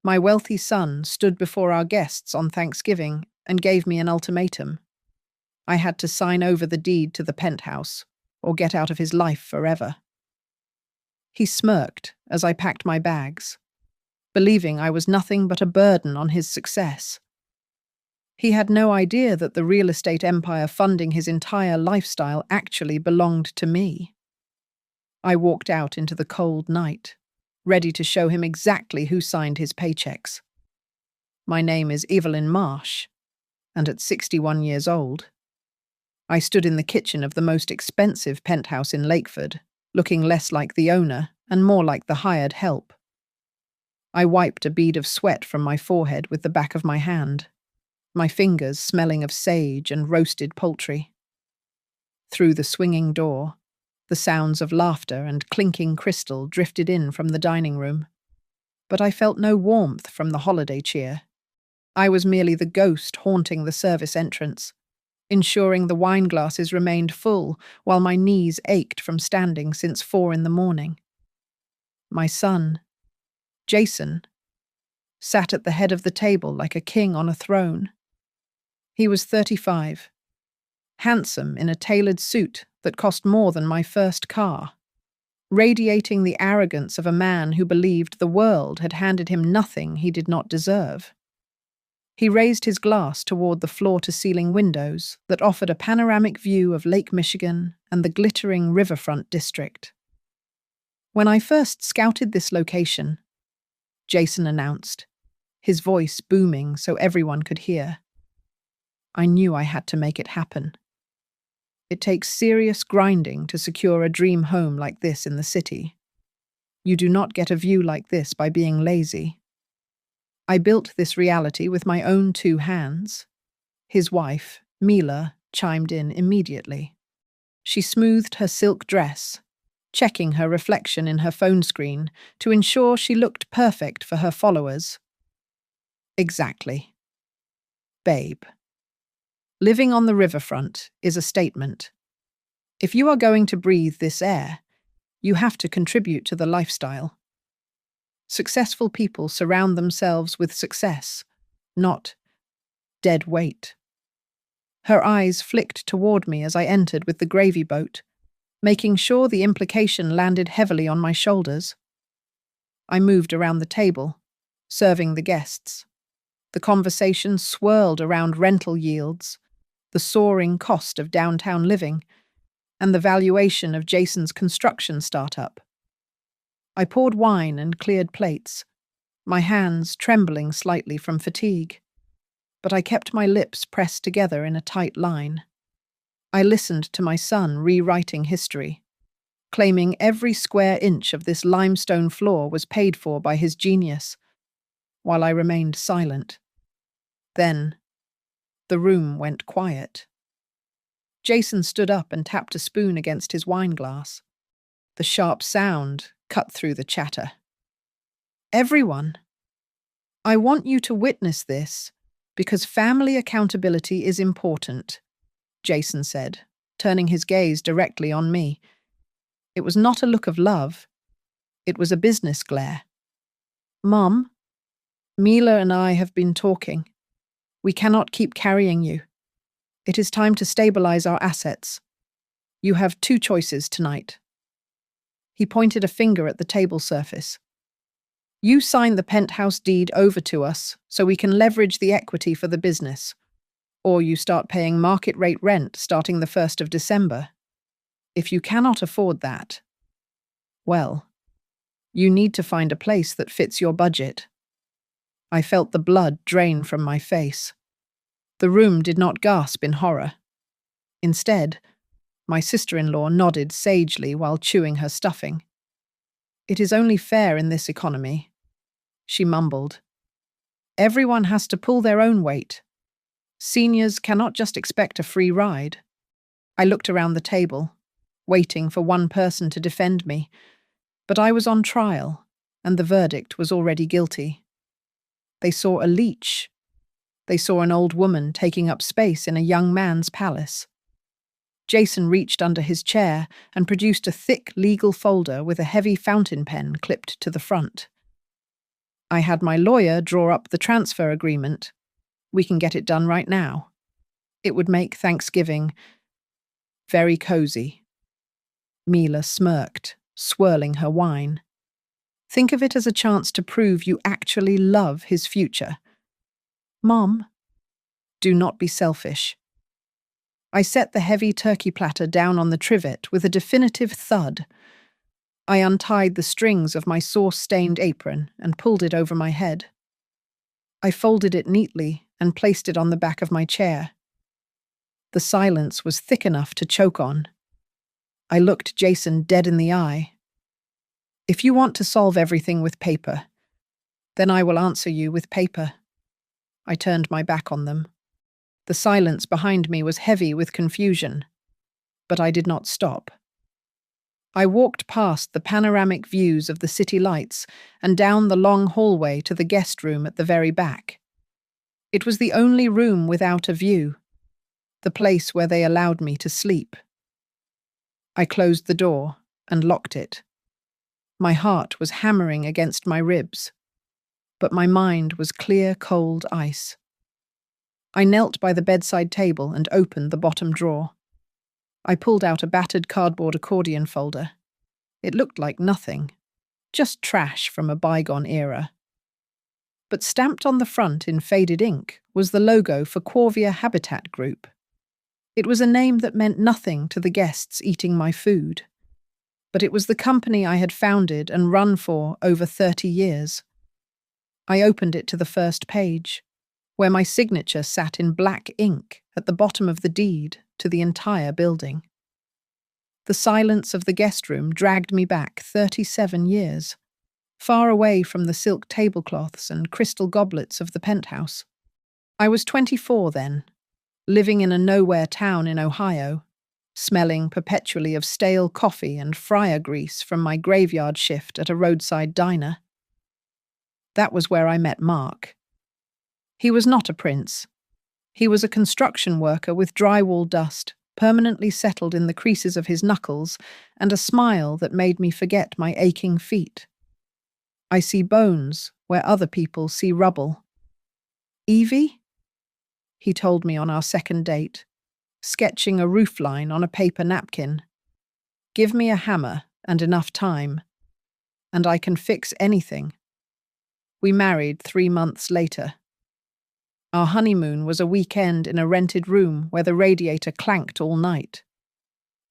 My wealthy son stood before our guests on Thanksgiving and gave me an ultimatum. I had to sign over the deed to the penthouse or get out of his life forever. He smirked as I packed my bags, believing I was nothing but a burden on his success. He had no idea that the real estate empire funding his entire lifestyle actually belonged to me. I walked out into the cold night, ready to show him exactly who signed his paychecks. My name is Evelyn Marsh, and at 61 years old, I stood in the kitchen of the most expensive penthouse in Lakeford, looking less like the owner and more like the hired help. I wiped a bead of sweat from my forehead with the back of my hand, my fingers smelling of sage and roasted poultry. Through the swinging door, the sounds of laughter and clinking crystal drifted in from the dining room. But I felt no warmth from the holiday cheer. I was merely the ghost haunting the service entrance, ensuring the wine glasses remained full while my knees ached from standing since 4 a.m. My son, Jason, sat at the head of the table like a king on a throne. He was 35, handsome in a tailored suit that cost more than my first car, radiating the arrogance of a man who believed the world had handed him nothing he did not deserve. He raised his glass toward the floor-to-ceiling windows that offered a panoramic view of Lake Michigan and the glittering riverfront district. When I first scouted this location, Jason announced, his voice booming so everyone could hear, I knew I had to make it happen. It takes serious grinding to secure a dream home like this in the city. You do not get a view like this by being lazy. I built this reality with my own 2 hands. His wife, Mila, chimed in immediately. She smoothed her silk dress, checking her reflection in her phone screen to ensure she looked perfect for her followers. Exactly. Babe. Living on the riverfront is a statement. If you are going to breathe this air, you have to contribute to the lifestyle. Successful people surround themselves with success, not dead weight. Her eyes flicked toward me as I entered with the gravy boat, making sure the implication landed heavily on my shoulders. I moved around the table, serving the guests. The conversation swirled around rental yields, the soaring cost of downtown living, and the valuation of Jason's construction startup. I poured wine and cleared plates, my hands trembling slightly from fatigue, but I kept my lips pressed together in a tight line. I listened to my son rewriting history, claiming every square inch of this limestone floor was paid for by his genius, while I remained silent. Then, the room went quiet. Jason stood up and tapped a spoon against his wine glass. The sharp sound cut through the chatter. Everyone, I want you to witness this because family accountability is important, Jason said, turning his gaze directly on me. It was not a look of love. It was a business glare. Mom, Mila and I have been talking. We cannot keep carrying you. It is time to stabilize our assets. You have 2 choices tonight. He pointed a finger at the table surface. You sign the penthouse deed over to us so we can leverage the equity for the business, or you start paying market rate rent starting the 1st of December. If you cannot afford that, well, you need to find a place that fits your budget. I felt the blood drain from my face. The room did not gasp in horror. Instead, my sister-in-law nodded sagely while chewing her stuffing. It is only fair in this economy, she mumbled. Everyone has to pull their own weight. Seniors cannot just expect a free ride. I looked around the table, waiting for one person to defend me, but I was on trial, and the verdict was already guilty. They saw a leech. They saw an old woman taking up space in a young man's palace. Jason reached under his chair and produced a thick legal folder with a heavy fountain pen clipped to the front. I had my lawyer draw up the transfer agreement. We can get it done right now. It would make Thanksgiving very cozy. Mila smirked, swirling her wine. Think of it as a chance to prove you actually love his future. Mom, do not be selfish. I set the heavy turkey platter down on the trivet with a definitive thud. I untied the strings of my sauce-stained apron and pulled it over my head. I folded it neatly and placed it on the back of my chair. The silence was thick enough to choke on. I looked Jason dead in the eye. If you want to solve everything with paper, then I will answer you with paper. I turned my back on them. The silence behind me was heavy with confusion, but I did not stop. I walked past the panoramic views of the city lights and down the long hallway to the guest room at the very back. It was the only room without a view, the place where they allowed me to sleep. I closed the door and locked it. My heart was hammering against my ribs, but my mind was clear, cold ice. I knelt by the bedside table and opened the bottom drawer. I pulled out a battered cardboard accordion folder. It looked like nothing, just trash from a bygone era. But stamped on the front in faded ink was the logo for Corvia Habitat Group. It was a name that meant nothing to the guests eating my food, but it was the company I had founded and run for over 30 years. I opened it to the first page, where my signature sat in black ink at the bottom of the deed to the entire building. The silence of the guest room dragged me back 37 years, far away from the silk tablecloths and crystal goblets of the penthouse. I was 24 then, living in a nowhere town in Ohio, smelling perpetually of stale coffee and fryer grease from my graveyard shift at a roadside diner. That was where I met Mark. He was not a prince. He was a construction worker with drywall dust permanently settled in the creases of his knuckles and a smile that made me forget my aching feet. I see bones where other people see rubble. Evie? He told me on our second date, sketching a roofline on a paper napkin. Give me a hammer and enough time, and I can fix anything. We married 3 months later. Our honeymoon was a weekend in a rented room where the radiator clanked all night.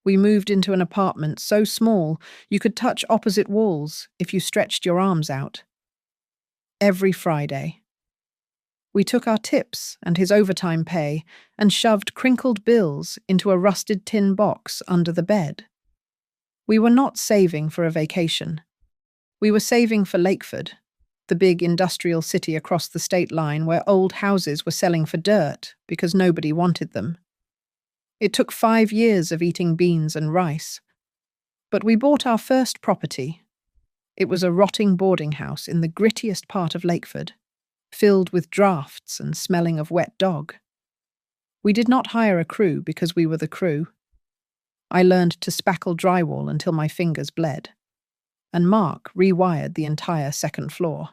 We moved into an apartment so small you could touch opposite walls if you stretched your arms out. Every Friday. We took our tips and his overtime pay and shoved crinkled bills into a rusted tin box under the bed. We were not saving for a vacation. We were saving for Lakeford, the big industrial city across the state line where old houses were selling for dirt because nobody wanted them. It took 5 years of eating beans and rice. But we bought our first property. It was a rotting boarding house in the grittiest part of Lakeford, filled with drafts and smelling of wet dog. We did not hire a crew because we were the crew. I learned to spackle drywall until my fingers bled, and Mark rewired the entire second floor.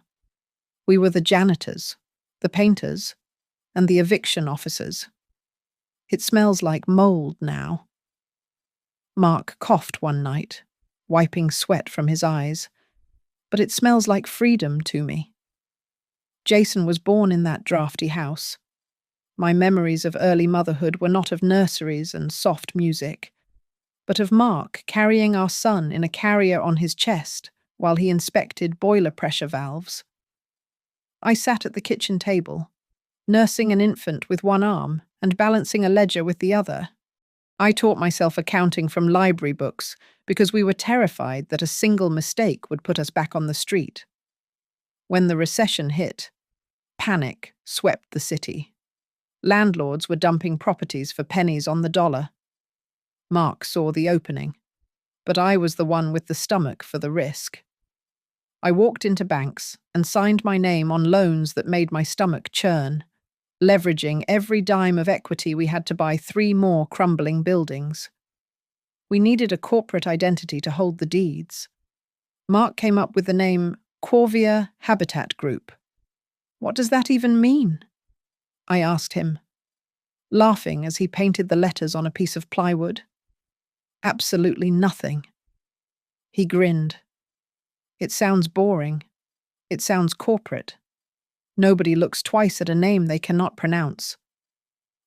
We were the janitors, the painters, and the eviction officers. It smells like mold now. Mark coughed one night, wiping sweat from his eyes, but it smells like freedom to me. Jason was born in that drafty house. My memories of early motherhood were not of nurseries and soft music, but of Mark carrying our son in a carrier on his chest while he inspected boiler pressure valves. I sat at the kitchen table, nursing an infant with one arm and balancing a ledger with the other. I taught myself accounting from library books because we were terrified that a single mistake would put us back on the street. When the recession hit, panic swept the city. Landlords were dumping properties for pennies on the dollar. Mark saw the opening, but I was the one with the stomach for the risk. I walked into banks and signed my name on loans that made my stomach churn, leveraging every dime of equity we had to buy 3 more crumbling buildings. We needed a corporate identity to hold the deeds. Mark came up with the name Corvia Habitat Group. What does that even mean? I asked him, laughing as he painted the letters on a piece of plywood. Absolutely nothing. He grinned. It sounds boring. It sounds corporate. Nobody looks twice at a name they cannot pronounce.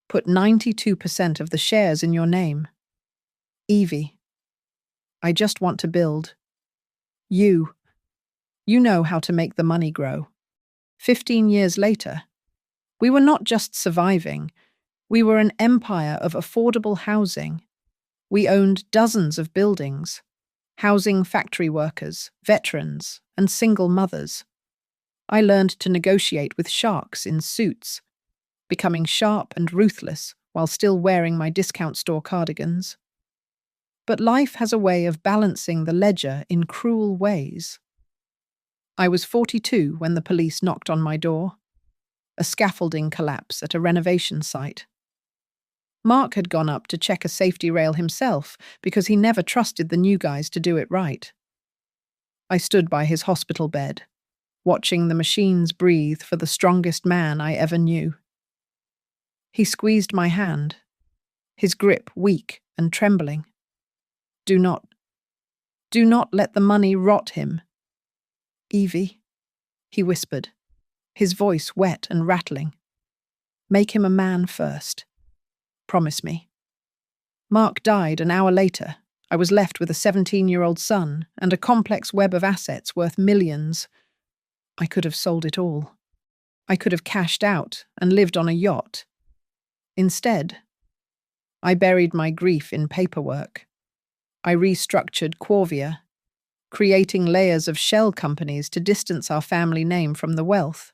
Put 92% of the shares in your name. Evie. I just want to build. You know how to make the money grow. 15 years later, we were not just surviving, we were an empire of affordable housing. We owned dozens of buildings, housing factory workers, veterans, and single mothers. I learned to negotiate with sharks in suits, becoming sharp and ruthless while still wearing my discount store cardigans. But life has a way of balancing the ledger in cruel ways. I was 42 when the police knocked on my door. A scaffolding collapse at a renovation site. Mark had gone up to check a safety rail himself because he never trusted the new guys to do it right. I stood by his hospital bed, watching the machines breathe for the strongest man I ever knew. He squeezed my hand, his grip weak and trembling. Do not let the money rot him. Evie, he whispered, his voice wet and rattling. Make him a man first. Promise me. Mark died an hour later. I was left with a 17-year-old son and a complex web of assets worth millions. I could have sold it all. I could have cashed out and lived on a yacht. Instead, I buried my grief in paperwork. I restructured Corvia, creating layers of shell companies to distance our family name from the wealth.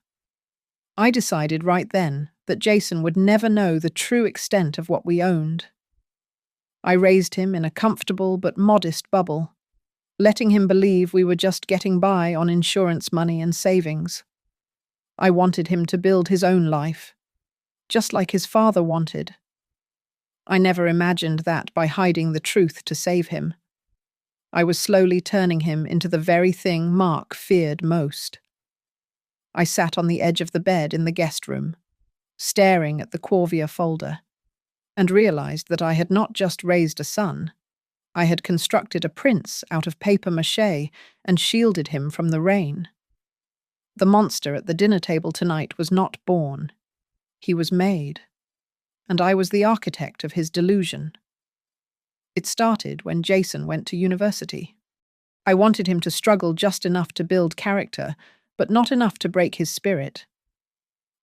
I decided right then that Jason would never know the true extent of what we owned. I raised him in a comfortable but modest bubble, letting him believe we were just getting by on insurance money and savings. I wanted him to build his own life, just like his father wanted. I never imagined that by hiding the truth to save him. I was slowly turning him into the very thing Mark feared most. I sat on the edge of the bed in the guest room, staring at the Corvia folder, and realized that I had not just raised a son. I had constructed a prince out of papier-mâché and shielded him from the rain. The monster at the dinner table tonight was not born. He was made, and I was the architect of his delusion. It started when Jason went to university. I wanted him to struggle just enough to build character, but not enough to break his spirit.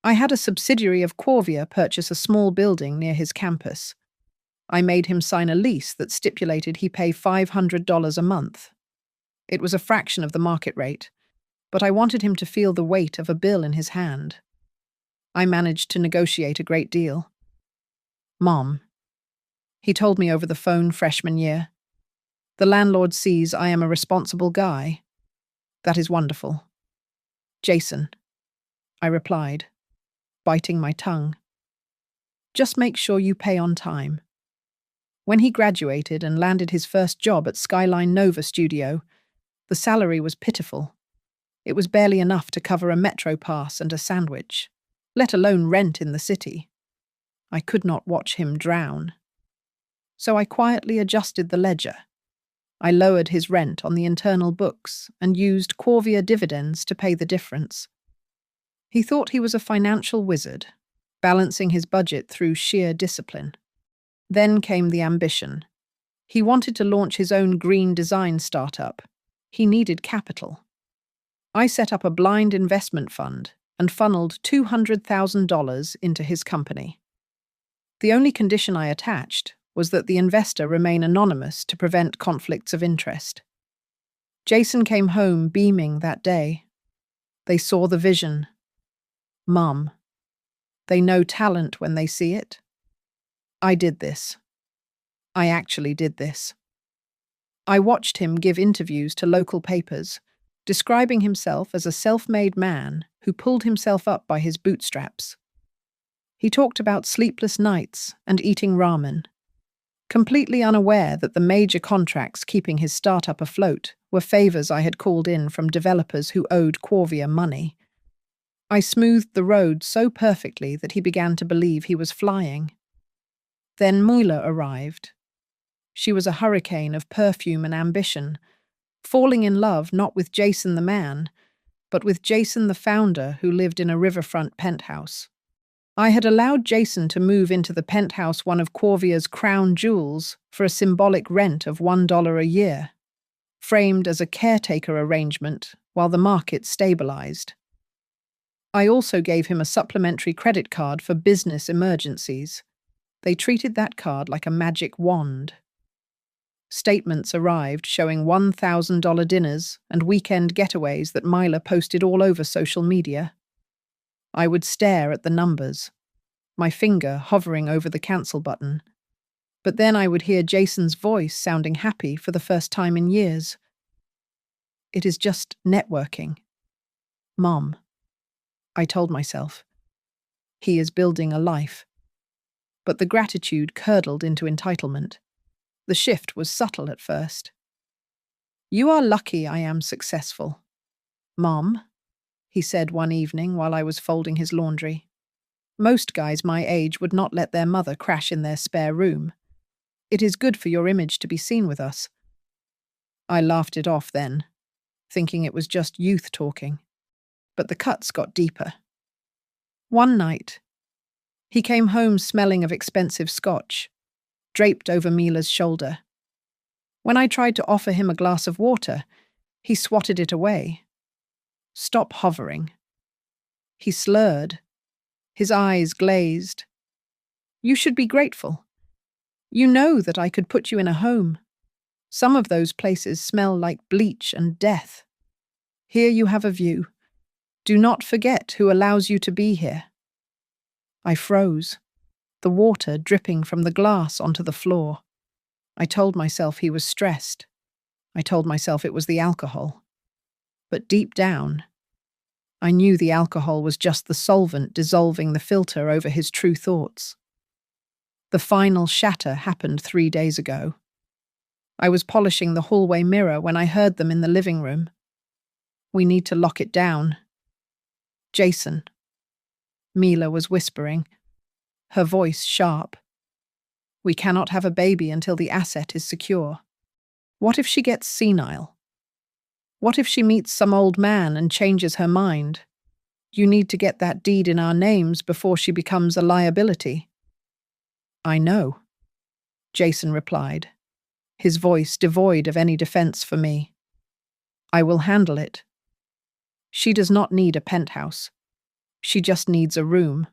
I had a subsidiary of Corvia purchase a small building near his campus. I made him sign a lease that stipulated he pay $500 a month. It was a fraction of the market rate, but I wanted him to feel the weight of a bill in his hand. I managed to negotiate a great deal. Mom, he told me over the phone freshman year, the landlord sees I am a responsible guy. That is wonderful. Jason, I replied, biting my tongue. Just make sure you pay on time. When he graduated and landed his first job at Skyline Nova Studio, the salary was pitiful. It was barely enough to cover a metro pass and a sandwich, let alone rent in the city. I could not watch him drown. So I quietly adjusted the ledger. I lowered his rent on the internal books and used Corvia dividends to pay the difference. He thought he was a financial wizard, balancing his budget through sheer discipline. Then came the ambition. He wanted to launch his own green design startup. He needed capital. I set up a blind investment fund and funneled $200,000 into his company. The only condition I attached was that the investor remain anonymous to prevent conflicts of interest. Jason came home beaming that day. They saw the vision. Mum, they know talent when they see it. I did this. I actually did this. I watched him give interviews to local papers, describing himself as a self-made man who pulled himself up by his bootstraps. He talked about sleepless nights and eating ramen, completely unaware that the major contracts keeping his startup afloat were favors I had called in from developers who owed Quorvia money. I smoothed the road so perfectly that he began to believe he was flying. Then Mula arrived. She was a hurricane of perfume and ambition, falling in love not with Jason the man, but with Jason the founder who lived in a riverfront penthouse. I had allowed Jason to move into the penthouse, one of Quorvia's crown jewels, for a symbolic rent of $1 a year, framed as a caretaker arrangement while the market stabilized. I also gave him a supplementary credit card for business emergencies. They treated that card like a magic wand. Statements arrived showing $1,000 dinners and weekend getaways that Mila posted all over social media. I would stare at the numbers, my finger hovering over the cancel button. But then I would hear Jason's voice sounding happy for the first time in years. It is just networking. Mom, I told myself. He is building a life. But the gratitude curdled into entitlement. The shift was subtle at first. You are lucky I am successful. Mom, he said one evening while I was folding his laundry. Most guys my age would not let their mother crash in their spare room. It is good for your image to be seen with us. I laughed it off then, thinking it was just youth talking. But the cuts got deeper. One night, he came home smelling of expensive scotch, draped over Mila's shoulder. When I tried to offer him a glass of water, he swatted it away. Stop hovering. He slurred. His eyes glazed. You should be grateful. You know that I could put you in a home. Some of those places smell like bleach and death. Here you have a view. Do not forget who allows you to be here. I froze, the water dripping from the glass onto the floor. I told myself he was stressed. I told myself it was the alcohol. But deep down, I knew the alcohol was just the solvent dissolving the filter over his true thoughts. The final shatter happened 3 days ago. I was polishing the hallway mirror when I heard them in the living room. We need to lock it down. Jason. Mila was whispering, her voice sharp. We cannot have a baby until the asset is secure. What if she gets senile? What if she meets some old man and changes her mind? You need to get that deed in our names before she becomes a liability. I know, Jason replied, his voice devoid of any defense for me. I will handle it. She does not need a penthouse. She just needs a room.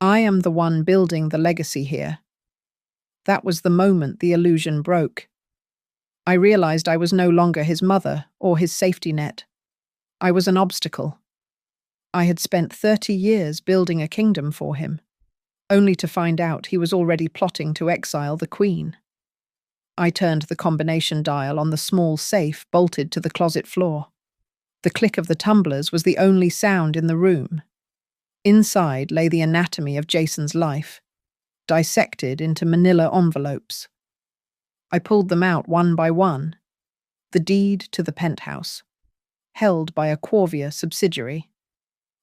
I am the one building the legacy here. That was the moment the illusion broke. I realized I was no longer his mother or his safety net. I was an obstacle. I had spent 30 years building a kingdom for him, only to find out he was already plotting to exile the queen. I turned the combination dial on the small safe bolted to the closet floor. The click of the tumblers was the only sound in the room. Inside lay the anatomy of Jason's life, dissected into manila envelopes. I pulled them out one by one. The deed to the penthouse, held by a Quorvia subsidiary.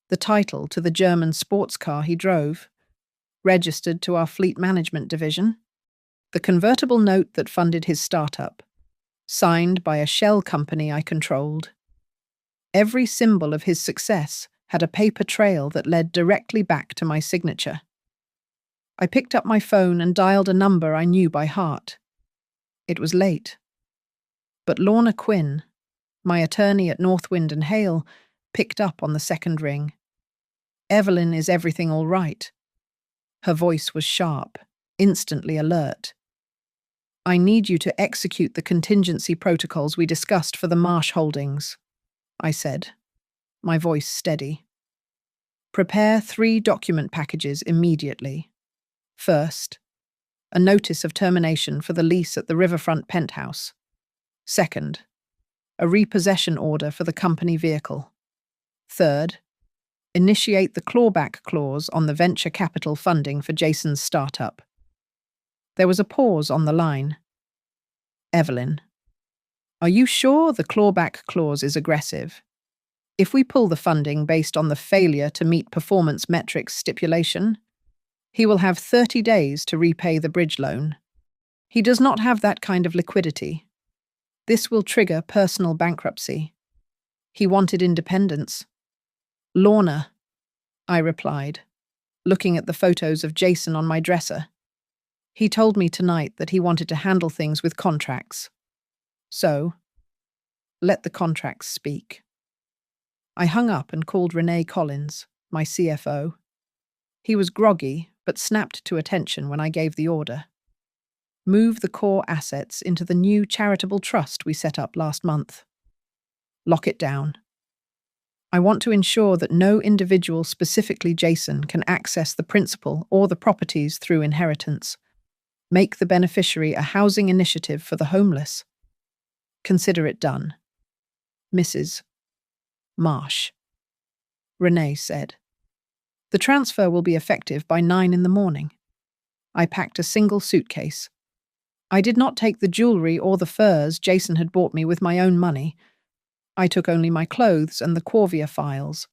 The title to the German sports car he drove, registered to our fleet management division. The convertible note that funded his startup, signed by a shell company I controlled. Every symbol of his success had a paper trail that led directly back to my signature. I picked up my phone and dialed a number I knew by heart. It was late. But Lorna Quinn, my attorney at Northwind and Hale, picked up on the second ring. Evelyn, is everything all right? Her voice was sharp, instantly alert. I need you to execute the contingency protocols we discussed for the Marsh holdings, I said, my voice steady. Prepare 3 document packages immediately. First, a notice of termination for the lease at the riverfront penthouse. Second, a repossession order for the company vehicle. Third, initiate the clawback clause on the venture capital funding for Jason's startup. There was a pause on the line. Evelyn, are you sure the clawback clause is aggressive? If we pull the funding based on the failure to meet performance metrics stipulation, he will have 30 days to repay the bridge loan. He does not have that kind of liquidity. This will trigger personal bankruptcy. He wanted independence. Lorna, I replied, looking at the photos of Jason on my dresser. He told me tonight that he wanted to handle things with contracts. So, let the contracts speak. I hung up and called Renee Collins, my CFO. He was groggy, but snapped to attention when I gave the order. Move the core assets into the new charitable trust we set up last month. Lock it down. I want to ensure that no individual, specifically Jason, can access the principal or the properties through inheritance. Make the beneficiary a housing initiative for the homeless. Consider it done. Mrs. Marsh. Renee said. The transfer will be effective by 9 in the morning. I packed a single suitcase. I did not take the jewelry or the furs Jason had bought me with my own money. I took only my clothes and the Corvia files.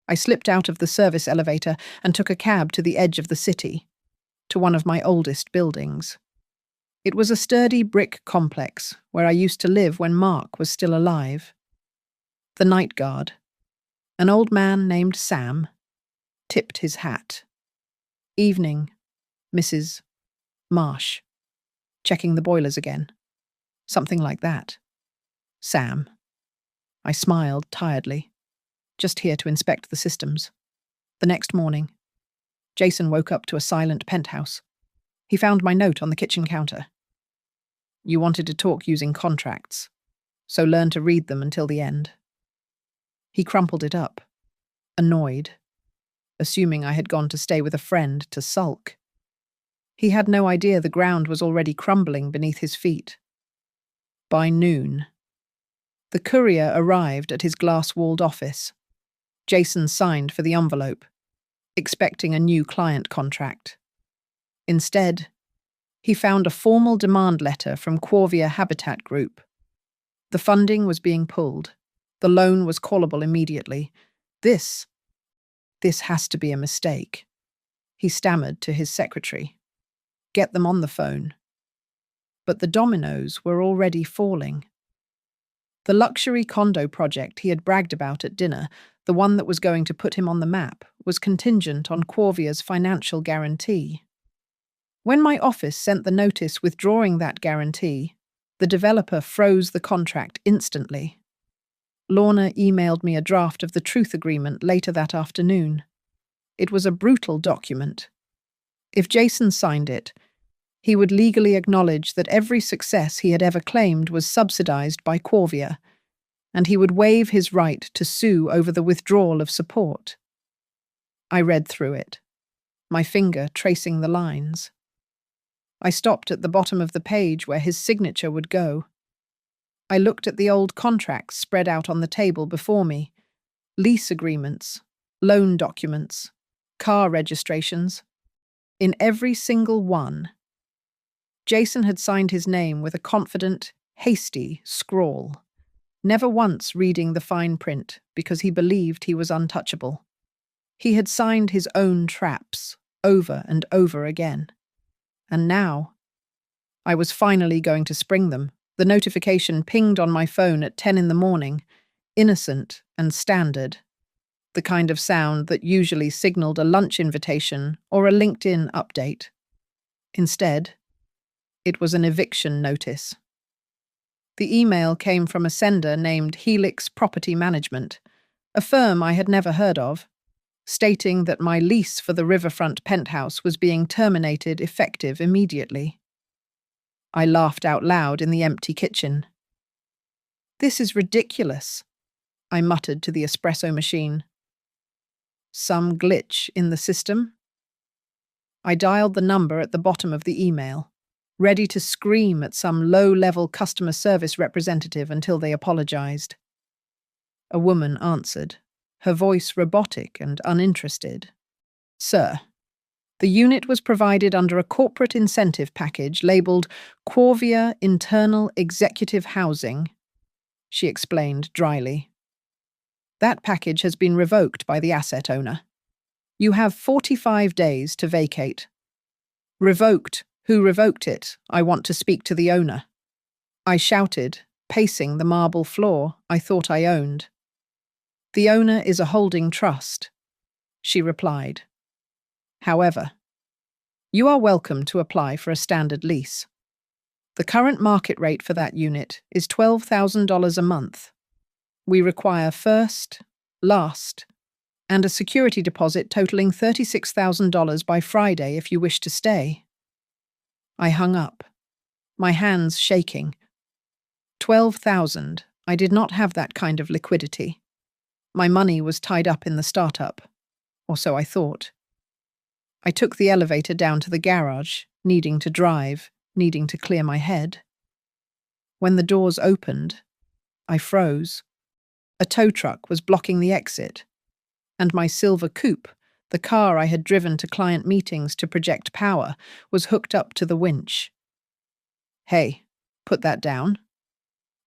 I slipped out of the service elevator and took a cab to the edge of the city, to one of my oldest buildings. It was a sturdy brick complex where I used to live when Mark was still alive. The night guard, an old man named Sam, tipped his hat. Evening, Mrs. Marsh. Checking the boilers again. Something like that. Sam. I smiled tiredly. Just here to inspect the systems. The next morning, Jason woke up to a silent penthouse. He found my note on the kitchen counter. You wanted to talk using contracts, so learn to read them until the end. He crumpled it up, annoyed, assuming I had gone to stay with a friend to sulk. He had no idea the ground was already crumbling beneath his feet. By noon, the courier arrived at his glass-walled office. Jason signed for the envelope, expecting a new client contract. Instead, he found a formal demand letter from Corvia Habitat Group. The funding was being pulled. The loan was callable immediately. This has to be a mistake. He stammered to his secretary. Get them on the phone. But the dominoes were already falling. The luxury condo project he had bragged about at dinner, the one that was going to put him on the map, was contingent on Corvia's financial guarantee. When my office sent the notice withdrawing that guarantee, the developer froze the contract instantly. Lorna emailed me a draft of the truth agreement later that afternoon. It was a brutal document. If Jason signed it, he would legally acknowledge that every success he had ever claimed was subsidized by Corvia, and he would waive his right to sue over the withdrawal of support. I read through it, my finger tracing the lines. I stopped at the bottom of the page where his signature would go. I looked at the old contracts spread out on the table before me, lease agreements, loan documents, car registrations. In every single one, Jason had signed his name with a confident, hasty scrawl, never once reading the fine print because he believed he was untouchable. He had signed his own traps over and over again. And now, I was finally going to spring them. The notification pinged on my phone at 10 in the morning, innocent and standard, the kind of sound that usually signaled a lunch invitation or a LinkedIn update. Instead, it was an eviction notice. The email came from a sender named Helix Property Management, a firm I had never heard of, stating that my lease for the riverfront penthouse was being terminated effective immediately. I laughed out loud in the empty kitchen. This is ridiculous, I muttered to the espresso machine. Some glitch in the system? I dialed the number at the bottom of the email, ready to scream at some low-level customer service representative until they apologized. A woman answered, her voice robotic and uninterested. Sir, The unit was provided under a corporate incentive package labeled Quorvia Internal Executive Housing, she explained dryly. That package has been revoked by the asset owner. You have 45 days to vacate. Revoked? Who revoked it? I want to speak to the owner. I shouted, pacing the marble floor I thought I owned. The owner is a holding trust, she replied. However, you are welcome to apply for a standard lease. The current market rate for that unit is $12,000 a month. We require first, last, and a security deposit totaling $36,000 by Friday if you wish to stay. I hung up, my hands shaking. 12,000. I did not have that kind of liquidity. My money was tied up in the startup, or so I thought. I took the elevator down to the garage, needing to drive, needing to clear my head. When the doors opened, I froze. A tow truck was blocking the exit, and my silver coupe, the car I had driven to client meetings to project power, was hooked up to the winch. Hey, put that down.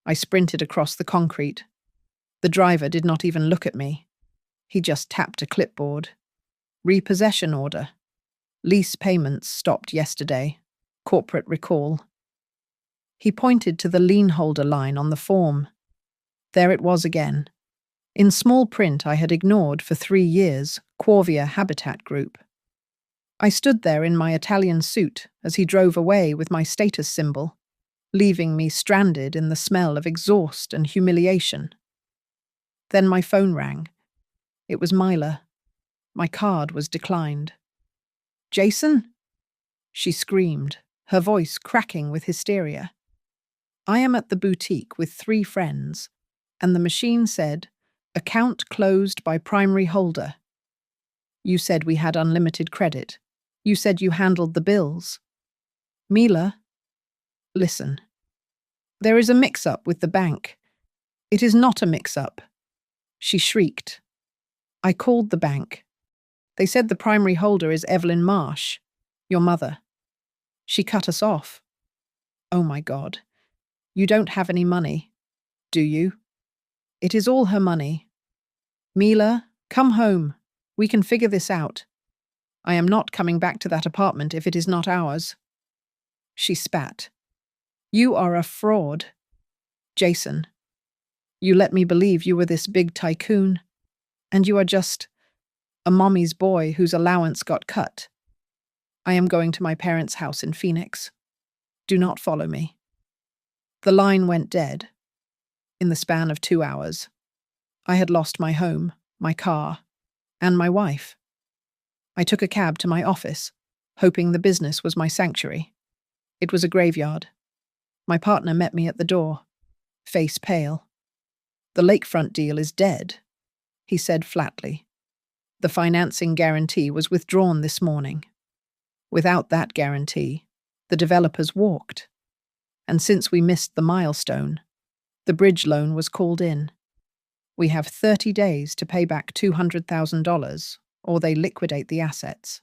I sprinted across the concrete. The driver did not even look at me. He just tapped a clipboard. Repossession order. Lease payments stopped yesterday. Corporate recall. He pointed to the lien holder line on the form. There it was again. In small print I had ignored for 3 years, Quorvia Habitat Group. I stood there in my Italian suit as he drove away with my status symbol, leaving me stranded in the smell of exhaust and humiliation. Then my phone rang. It was Myla. My card was declined. Jason? She screamed, her voice cracking with hysteria. I am at the boutique with 3 friends, and the machine said, account closed by primary holder. You said we had unlimited credit. You said you handled the bills. Mila, listen. There is a mix-up with the bank. It is not a mix-up. She shrieked. I called the bank. They said the primary holder is Evelyn Marsh, your mother. She cut us off. Oh my God. You don't have any money, do you? It is all her money. Mila, come home. We can figure this out. I am not coming back to that apartment if it is not ours. She spat. You are a fraud. Jason, you let me believe you were this big tycoon, and you are just a mommy's boy whose allowance got cut. I am going to my parents' house in Phoenix. Do not follow me. The line went dead. In the span of 2 hours, I had lost my home, my car, and my wife. I took a cab to my office, hoping the business was my sanctuary. It was a graveyard. My partner met me at the door, face pale. The lakefront deal is dead, he said flatly. The financing guarantee was withdrawn this morning. Without that guarantee, the developers walked. And since we missed the milestone, the bridge loan was called in. We have 30 days to pay back $200,000, or they liquidate the assets.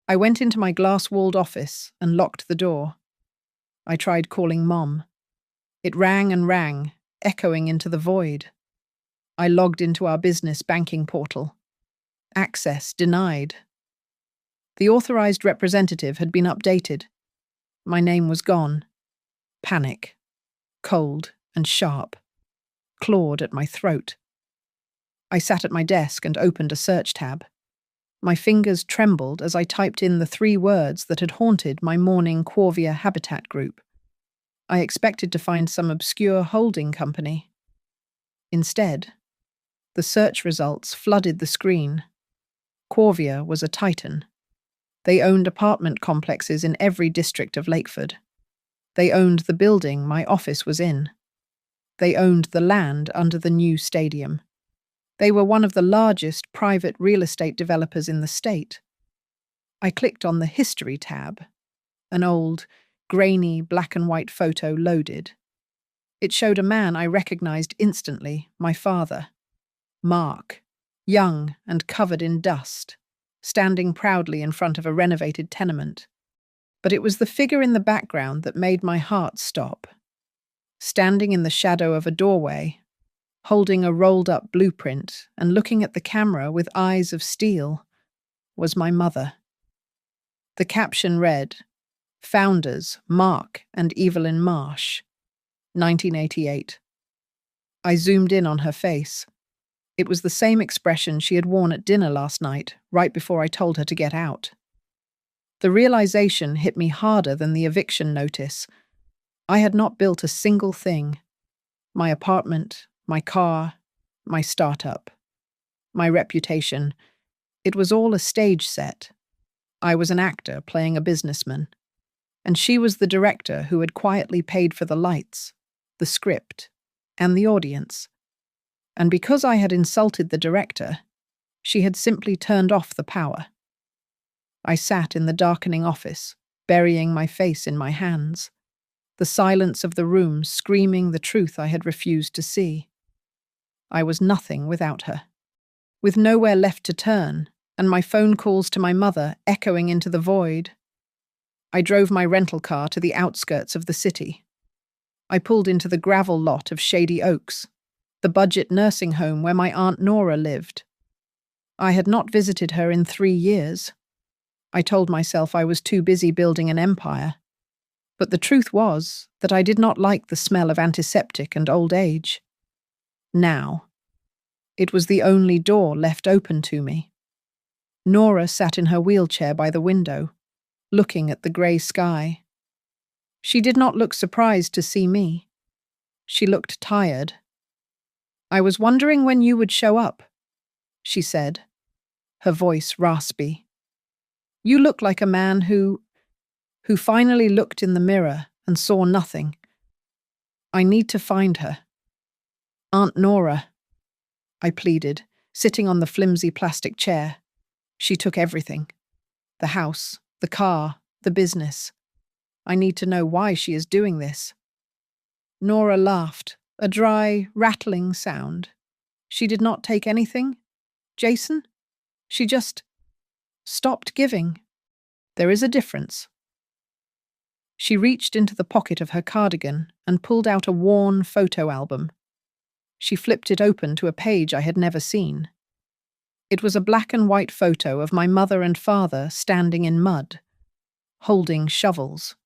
I went into my glass-walled office and locked the door. I tried calling Mom. It rang and rang, echoing into the void. I logged into our business banking portal. Access denied. The authorized representative had been updated. My name was gone. Panic. Cold and sharp. Clawed at my throat. I sat at my desk and opened a search tab. My fingers trembled as I typed in the 3 words that had haunted my morning Quorvia Habitat Group. I expected to find some obscure holding company. Instead, the search results flooded the screen. Quorvia was a titan. They owned apartment complexes in every district of Lakeford. They owned the building my office was in. They owned the land under the new stadium. They were one of the largest private real estate developers in the state. I clicked on the History tab. An old, grainy black and white photo loaded. It showed a man I recognized instantly, my father. Mark, young and covered in dust. standing proudly in front of a renovated tenement. But it was the figure in the background that made my heart stop. Standing in the shadow of a doorway, holding a rolled-up blueprint and looking at the camera with eyes of steel, was my mother. The caption read, "Founders Mark and Evelyn Marsh, 1988. I zoomed in on her face. It was the same expression she had worn at dinner last night, right before I told her to get out. The realization hit me harder than the eviction notice. I had not built a single thing. My apartment, my car, my startup, my reputation. It was all a stage set. I was an actor playing a businessman, and she was the director who had quietly paid for the lights, the script, and the audience. And because I had insulted the director, she had simply turned off the power. I sat in the darkening office, burying my face in my hands, the silence of the room screaming the truth I had refused to see. I was nothing without her, with nowhere left to turn, and my phone calls to my mother echoing into the void. I drove my rental car to the outskirts of the city. I pulled into the gravel lot of Shady Oaks, the budget nursing home where my Aunt Nora lived. I had not visited her in 3 years. I told myself I was too busy building an empire. But the truth was that I did not like the smell of antiseptic and old age. Now, it was the only door left open to me. Nora sat in her wheelchair by the window, looking at the grey sky. She did not look surprised to see me. She looked tired. "I was wondering when you would show up," she said, her voice raspy. "You look like a man who finally looked in the mirror and saw nothing. I need to find her." "Aunt Nora," I pleaded, sitting on the flimsy plastic chair. "She took everything. The house, the car, the business. I need to know why she is doing this." Nora laughed, a dry, rattling sound. "She did not take anything, Jason. She just stopped giving. There is a difference." She reached into the pocket of her cardigan and pulled out a worn photo album. She flipped it open to a page I had never seen. It was a black and white photo of my mother and father standing in mud, holding shovels.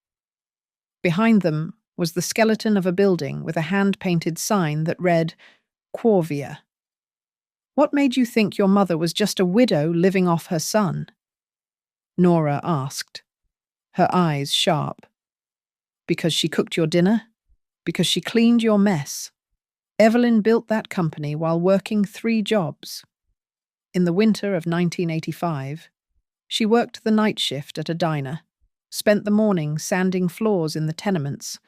Behind them was the skeleton of a building with a hand-painted sign that read, "Corvia." "What made you think your mother was just a widow living off her son?" Nora asked, her eyes sharp. "Because she cooked your dinner? Because she cleaned your mess? Evelyn built that company while working 3 jobs. In the winter of 1985, she worked the night shift at a diner, spent the morning sanding floors in the tenements,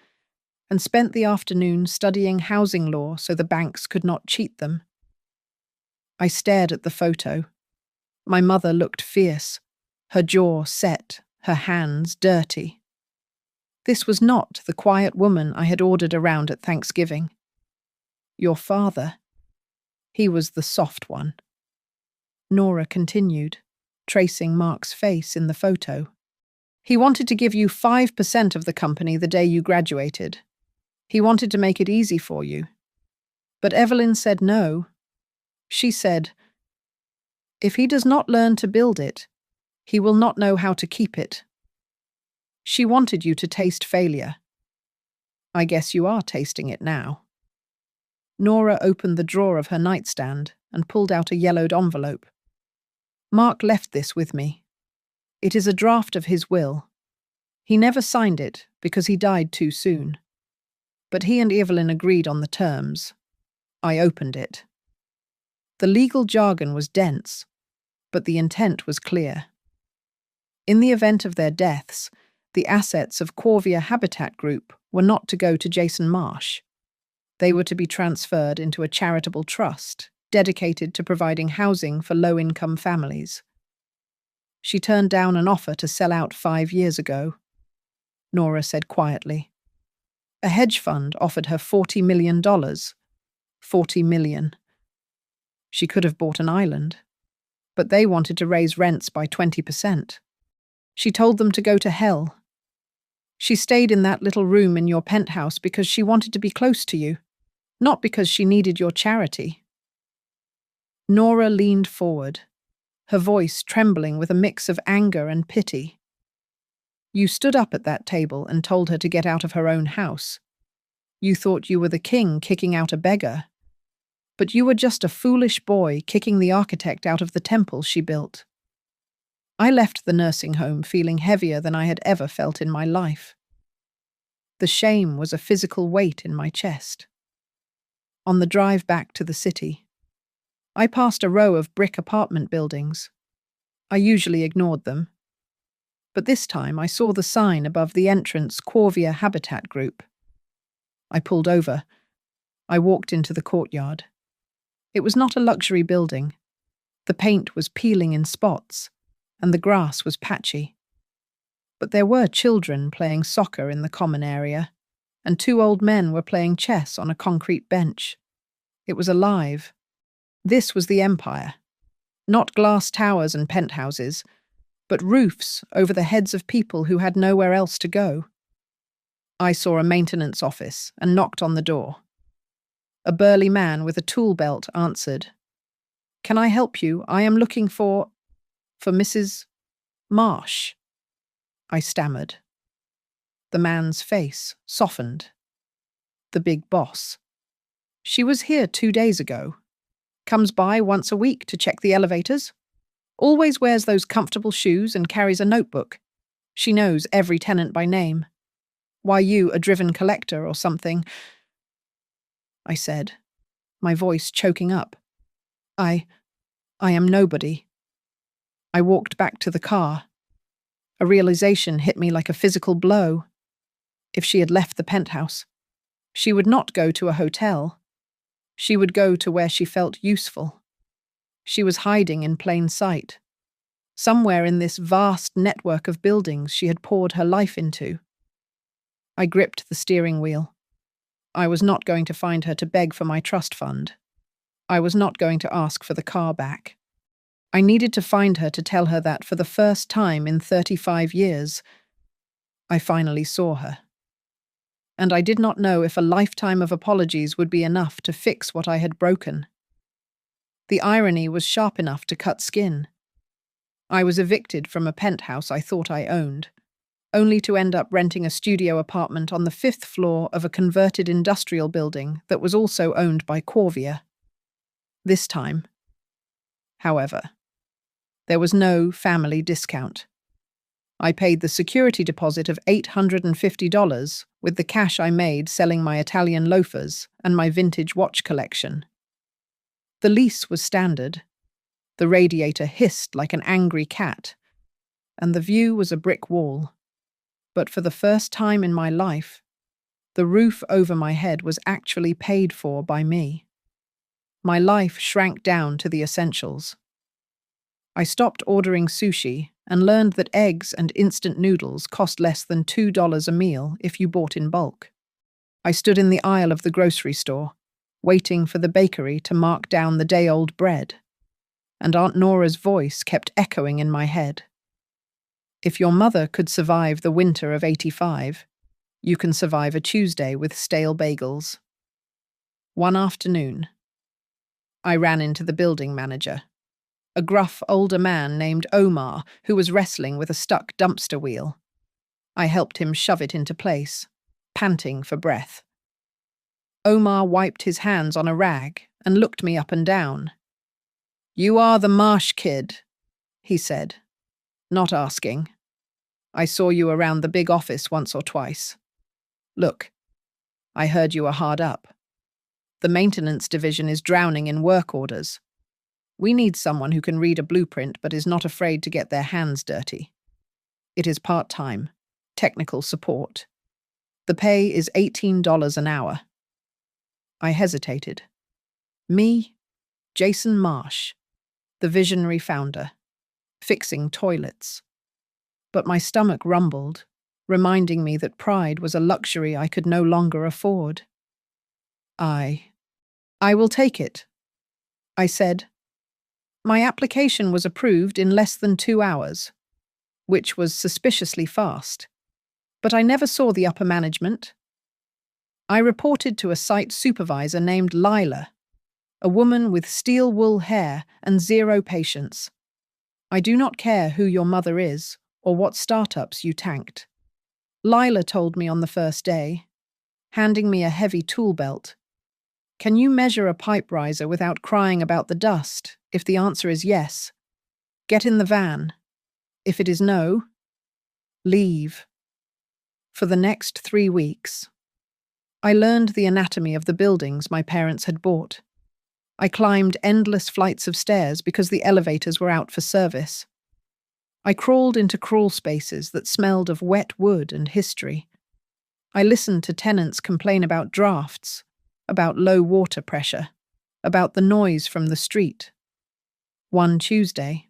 and spent the afternoon studying housing law so the banks could not cheat them." I stared at the photo. My mother looked fierce, her jaw set, her hands dirty. This was not the quiet woman I had ordered around at Thanksgiving. "Your father, he was the soft one." Nora continued, tracing Mark's face in the photo. "He wanted to give you 5% of the company the day you graduated. He wanted to make it easy for you. But Evelyn said no. She said, 'If he does not learn to build it, he will not know how to keep it.' She wanted you to taste failure. I guess you are tasting it now." Nora opened the drawer of her nightstand and pulled out a yellowed envelope. "Mark left this with me. It is a draft of his will. He never signed it because he died too soon. But he and Evelyn agreed on the terms. I opened it. The legal jargon was dense, but the intent was clear. In the event of their deaths, the assets of Corvia Habitat Group were not to go to Jason Marsh. They were to be transferred into a charitable trust dedicated to providing housing for low-income families. She turned down an offer to sell out 5 years ago, Nora said quietly. A hedge fund offered her $40 million. $40 million. She could have bought an island. but they wanted to raise rents by 20%. She told them to go to hell. She stayed in that little room in your penthouse because she wanted to be close to you, not because she needed your charity. Nora leaned forward, her voice trembling with a mix of anger and pity. You stood up at that table and told her to get out of her own house. You thought you were the king kicking out a beggar. But you were just a foolish boy kicking the architect out of the temple she built. I left the nursing home feeling heavier than I had ever felt in my life. The shame was a physical weight in my chest. On the drive back to the city, I passed a row of brick apartment buildings. I usually ignored them. But this time I saw the sign above the entrance Corvia Habitat Group. I pulled over. I walked into the courtyard. It was not a luxury building. The paint was peeling in spots, and the grass was patchy. But there were children playing soccer in the common area, and 2 old men were playing chess on a concrete bench. It was alive. This was the empire. Not glass towers and penthouses, but roofs over the heads of people who had nowhere else to go. I saw a maintenance office and knocked on the door. A burly man with a tool belt answered. Can I help you? I am looking for Mrs. Marsh. I stammered. The man's face softened. The big boss. She was here 2 days ago. Comes by once a week to check the elevators. Always wears those comfortable shoes and carries a notebook. She knows every tenant by name. Why you, a driven collector or something? I said, my voice choking up. I am nobody. I walked back to the car. A realization hit me like a physical blow. If she had left the penthouse, she would not go to a hotel. She would go to where she felt useful. She was hiding in plain sight. Somewhere in this vast network of buildings she had poured her life into. I gripped the steering wheel. I was not going to find her to beg for my trust fund. I was not going to ask for the car back. I needed to find her to tell her that for the first time in 35 years, I finally saw her. And I did not know if a lifetime of apologies would be enough to fix what I had broken. The irony was sharp enough to cut skin. I was evicted from a penthouse I thought I owned, only to end up renting a studio apartment on the 5th floor of a converted industrial building that was also owned by Corvia. This time, however, there was no family discount. I paid the security deposit of $850 with the cash I made selling my Italian loafers and my vintage watch collection. The lease was standard. The radiator hissed like an angry cat, and the view was a brick wall. But for the first time in my life, the roof over my head was actually paid for by me. My life shrank down to the essentials. I stopped ordering sushi and learned that eggs and instant noodles cost less than $2 a meal if you bought in bulk. I stood in the aisle of the grocery store, waiting for the bakery to mark down the day-old bread, and Aunt Nora's voice kept echoing in my head. If your mother could survive the winter of '85, you can survive a Tuesday with stale bagels. One afternoon, I ran into the building manager, a gruff older man named Omar who was wrestling with a stuck dumpster wheel. I helped him shove it into place, panting for breath. Omar wiped his hands on a rag and looked me up and down. "You are the Marsh kid," he said, not asking. "I saw you around the big office once or twice. Look, I heard you are hard up. The maintenance division is drowning in work orders. We need someone who can read a blueprint but is not afraid to get their hands dirty. It is part-time, technical support. The pay is $18 an hour." I hesitated. Me, Jason Marsh, the visionary founder, fixing toilets. But my stomach rumbled, reminding me that pride was a luxury I could no longer afford. I will take it," I said. My application was approved in less than 2 hours, which was suspiciously fast. But I never saw the upper management. I reported to a site supervisor named Lila, a woman with steel wool hair and zero patience. I do not care who your mother is or what startups you tanked. Lila told me on the first day, handing me a heavy tool belt. Can you measure a pipe riser without crying about the dust? If the answer is yes, get in the van. If it is no, leave. For the next 3 weeks, I learned the anatomy of the buildings my parents had bought. I climbed endless flights of stairs because the elevators were out for service. I crawled into crawl spaces that smelled of wet wood and history. I listened to tenants complain about drafts, about low water pressure, about the noise from the street. One Tuesday,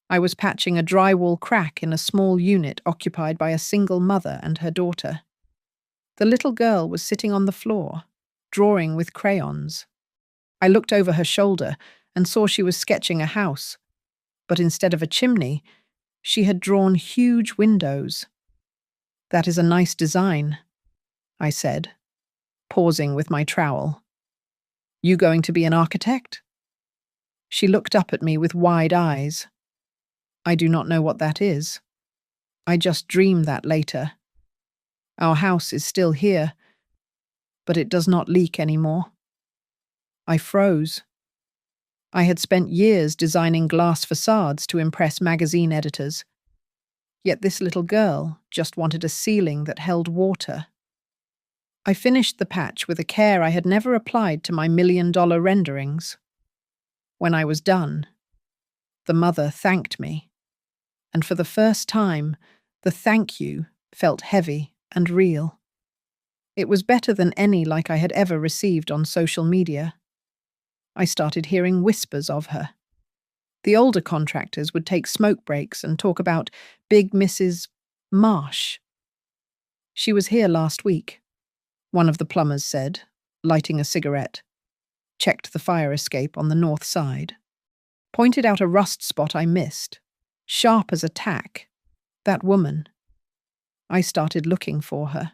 I was patching a drywall crack in a small unit occupied by a single mother and her daughter. The little girl was sitting on the floor, drawing with crayons. I looked over her shoulder and saw she was sketching a house, but instead of a chimney, she had drawn huge windows. That is a nice design, I said, pausing with my trowel. You going to be an architect? She looked up at me with wide eyes. I do not know what that is. I just dreamed that later. Our house is still here, but it does not leak anymore. I froze. I had spent years designing glass facades to impress magazine editors. Yet this little girl just wanted a ceiling that held water. I finished the patch with a care I had never applied to my $1,000,000 renderings. When I was done, the mother thanked me, and for the first time, the thank you felt heavy and real. It was better than any like I had ever received on social media. I started hearing whispers of her. The older contractors would take smoke breaks and talk about big Mrs. Marsh. She was here last week, one of the plumbers said, lighting a cigarette. Checked the fire escape on the north side. Pointed out a rust spot I missed, sharp as a tack. That woman. I started looking for her.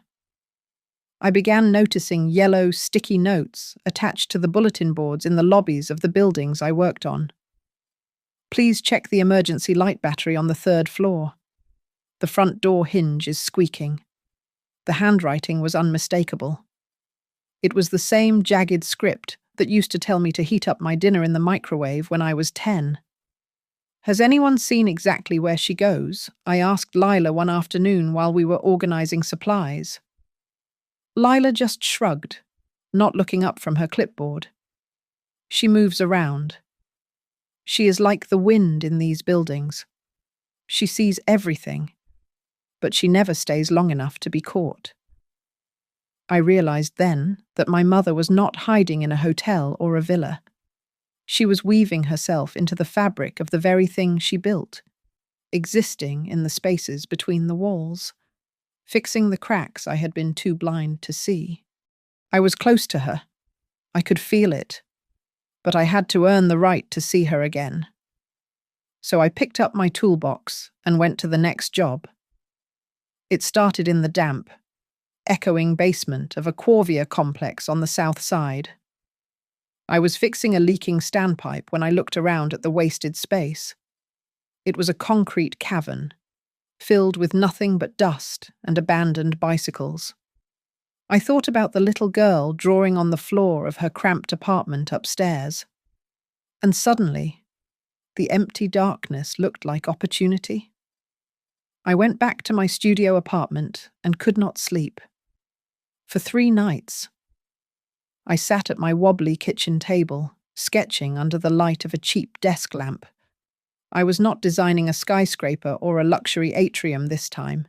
I began noticing yellow, sticky notes attached to the bulletin boards in the lobbies of the buildings I worked on. Please check the emergency light battery on the 3rd floor. The front door hinge is squeaking. The handwriting was unmistakable. It was the same jagged script that used to tell me to heat up my dinner in the microwave when I was 10. Has anyone seen exactly where she goes? I asked Lila one afternoon while we were organizing supplies. Lila just shrugged, not looking up from her clipboard. She moves around. She is like the wind in these buildings. She sees everything, but she never stays long enough to be caught. I realized then that my mother was not hiding in a hotel or a villa. She was weaving herself into the fabric of the very thing she built, existing in the spaces between the walls, fixing the cracks I had been too blind to see. I was close to her. I could feel it, but I had to earn the right to see her again. So I picked up my toolbox and went to the next job. It started in the damp, echoing basement of a Quarvier complex on the south side. I was fixing a leaking standpipe when I looked around at the wasted space. It was a concrete cavern, filled with nothing but dust and abandoned bicycles. I thought about the little girl drawing on the floor of her cramped apartment upstairs. And suddenly, the empty darkness looked like opportunity. I went back to my studio apartment and could not sleep. For 3 nights, I sat at my wobbly kitchen table, sketching under the light of a cheap desk lamp. I was not designing a skyscraper or a luxury atrium this time.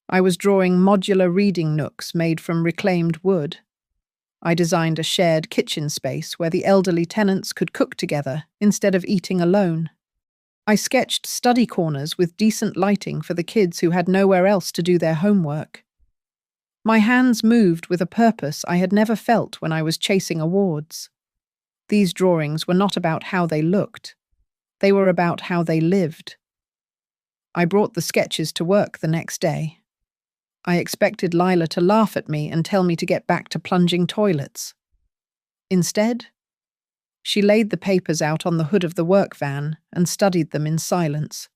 I was drawing modular reading nooks made from reclaimed wood. I designed a shared kitchen space where the elderly tenants could cook together instead of eating alone. I sketched study corners with decent lighting for the kids who had nowhere else to do their homework. My hands moved with a purpose I had never felt when I was chasing awards. These drawings were not about how they looked. They were about how they lived. I brought the sketches to work the next day. I expected Lila to laugh at me and tell me to get back to plunging toilets. Instead, she laid the papers out on the hood of the work van and studied them in silence.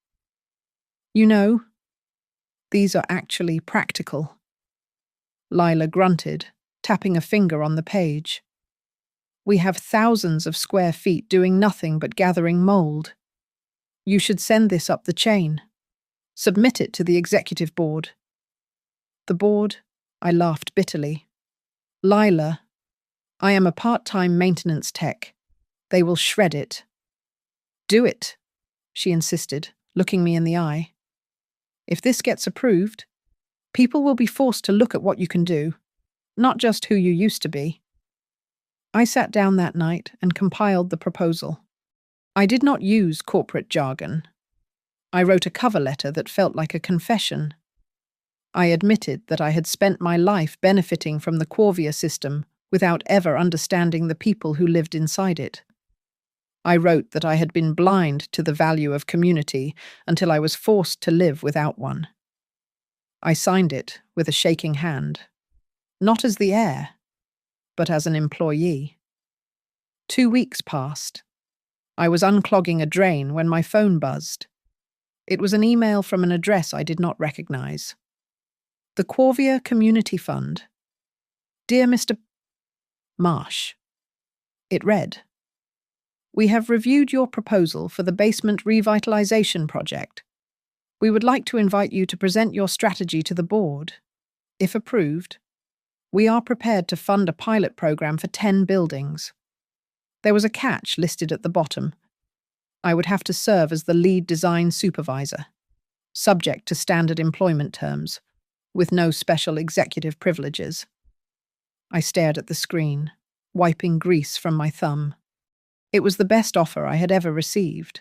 You know, these are actually practical. Lila grunted, tapping a finger on the page. We have thousands of square feet doing nothing but gathering mold. You should send this up the chain. Submit it to the executive board. The board? I laughed bitterly. Lila, I am a part-time maintenance tech. They will shred it. Do it, she insisted, looking me in the eye. If this gets approved, people will be forced to look at what you can do, not just who you used to be. I sat down that night and compiled the proposal. I did not use corporate jargon. I wrote a cover letter that felt like a confession. I admitted that I had spent my life benefiting from the Quorvia system without ever understanding the people who lived inside it. I wrote that I had been blind to the value of community until I was forced to live without one. I signed it with a shaking hand, not as the heir, but as an employee. 2 weeks passed. I was unclogging a drain when my phone buzzed. It was an email from an address I did not recognize. The Quorvia Community Fund. Dear Mr. Marsh. It read, We have reviewed your proposal for the basement revitalization project. We would like to invite you to present your strategy to the board. If approved, we are prepared to fund a pilot program for 10 buildings. There was a catch listed at the bottom. I would have to serve as the lead design supervisor, subject to standard employment terms, with no special executive privileges. I stared at the screen, wiping grease from my thumb. It was the best offer I had ever received.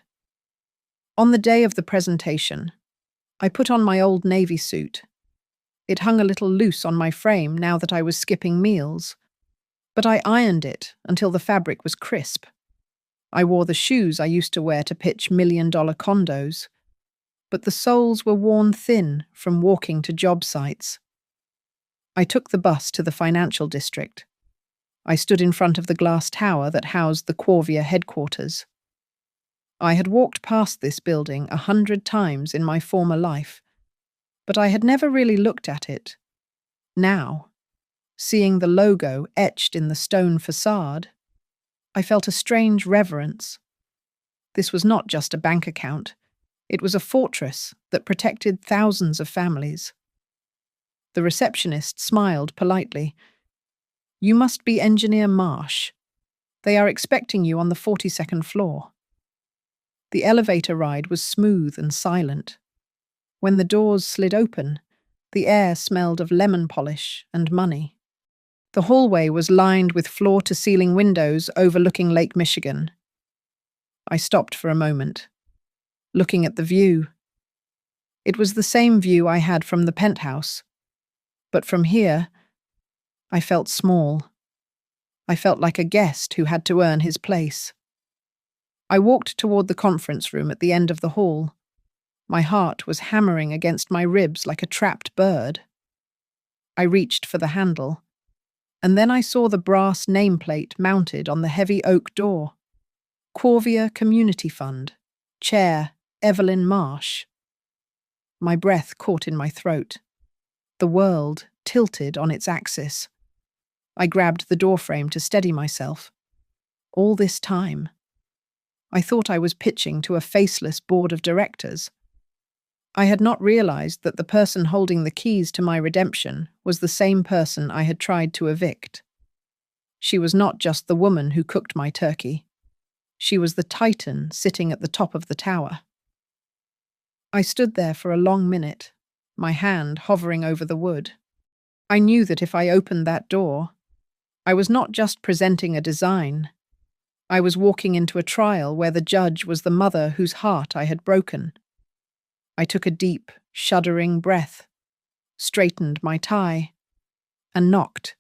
On the day of the presentation, I put on my old Navy suit. It hung a little loose on my frame now that I was skipping meals, but I ironed it until the fabric was crisp. I wore the shoes I used to wear to pitch million-dollar condos, but the soles were worn thin from walking to job sites. I took the bus to the financial district. I stood in front of the glass tower that housed the Quorvia headquarters. I had walked past this building 100 times in my former life, but I had never really looked at it. Now, seeing the logo etched in the stone facade, I felt a strange reverence. This was not just a bank account. It was a fortress that protected thousands of families. The receptionist smiled politely. You must be Engineer Marsh. They are expecting you on the 42nd floor. The elevator ride was smooth and silent. When the doors slid open, the air smelled of lemon polish and money. The hallway was lined with floor-to-ceiling windows overlooking Lake Michigan. I stopped for a moment, looking at the view. It was the same view I had from the penthouse, but from here, I felt small. I felt like a guest who had to earn his place. I walked toward the conference room at the end of the hall. My heart was hammering against my ribs like a trapped bird. I reached for the handle, and then I saw the brass nameplate mounted on the heavy oak door. Quorvia Community Fund. Chair, Evelyn Marsh. My breath caught in my throat. The world tilted on its axis. I grabbed the doorframe to steady myself. All this time, I thought I was pitching to a faceless board of directors. I had not realized that the person holding the keys to my redemption was the same person I had tried to evict. She was not just the woman who cooked my turkey. She was the titan sitting at the top of the tower. I stood there for a long minute, my hand hovering over the wood. I knew that if I opened that door, I was not just presenting a design. I was walking into a trial where the judge was the mother whose heart I had broken. I took a deep, shuddering breath, straightened my tie, and knocked.